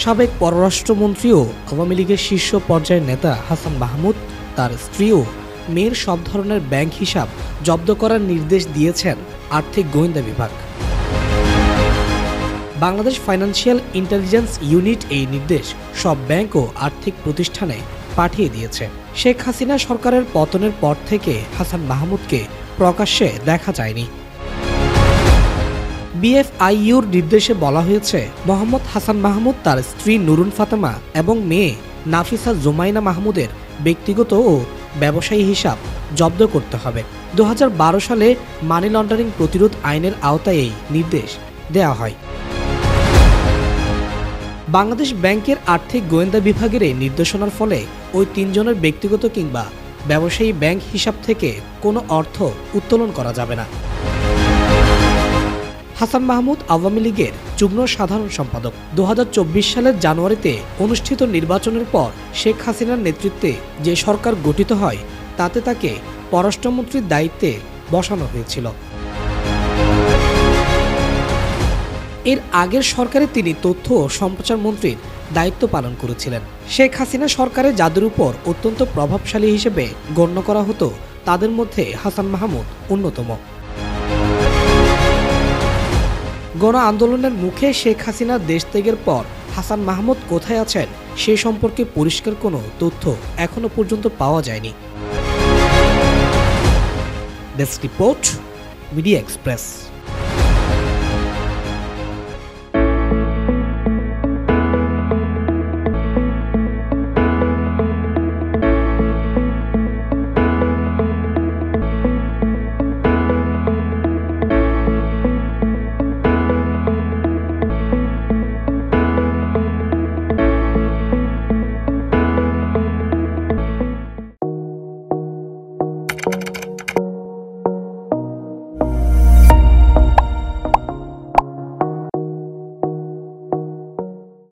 সাবেক পররাষ্ট্রমন্ত্রী ও আওয়ামী লীগের শীর্ষ পর্যায়ের নেতা হাসান মাহমুদ তার স্ত্রী ও মেয়ের সব ধরনের ব্যাংক হিসাব জব্দ করার নির্দেশ দিয়েছেন আর্থিক গোয়েন্দা বিভাগ। বাংলাদেশ ফাইন্যান্সিয়াল ইন্টেলিজেন্স ইউনিট এই নির্দেশ সব ব্যাংক ও আর্থিক প্রতিষ্ঠানে পাঠিয়ে দিয়েছে। শেখ হাসিনা সরকারের পতনের পর থেকে হাসান মাহমুদকে প্রকাশ্যে দেখা যায়নি। বিএফআইইউর নির্দেশে বলা হয়েছে, মোহাম্মদ হাসান মাহমুদ তার স্ত্রী নুরুন ফাতেমা এবং মেয়ে নাফিসা জুমাইনা মাহমুদের ব্যক্তিগত ও ব্যবসায়ী হিসাব জব্দ করতে হবে। 2012 সালে মানি লন্ডারিং প্রতিরোধ আইনের আওতায় এই নির্দেশ দেওয়া হয়। বাংলাদেশ ব্যাংকের আর্থিক গোয়েন্দা বিভাগের এই নির্দেশনার ফলে ওই তিনজনের ব্যক্তিগত কিংবা ব্যবসায়ী ব্যাংক হিসাব থেকে কোনো অর্থ উত্তোলন করা যাবে না। হাসান মাহমুদ আওয়ামী লীগের যুগ্ম সাধারণ সম্পাদক। 2024 সালের জানুয়ারিতে অনুষ্ঠিত নির্বাচনের পর শেখ হাসিনার নেতৃত্বে যে সরকার গঠিত হয় তাতে তাকে পররাষ্ট্রমন্ত্রীর দায়িত্বে বসানো হয়েছিল। এর আগের সরকারে তিনি তথ্য ও সম্প্রচার মন্ত্রীর দায়িত্ব পালন করেছিলেন। শেখ হাসিনা সরকারের যাদের উপর অত্যন্ত প্রভাবশালী হিসেবে গণ্য করা হতো তাদের মধ্যে হাসান মাহমুদ অন্যতম। গণ আন্দোলনের মুখে শেখ হাসিনা দেশ ত্যাগের পর হাসান মাহমুদ কোথায় আছেন সে সম্পর্কে পরিষ্কার কোনো তথ্য এখনো পর্যন্ত পাওয়া যায়নি। Desk report, media express.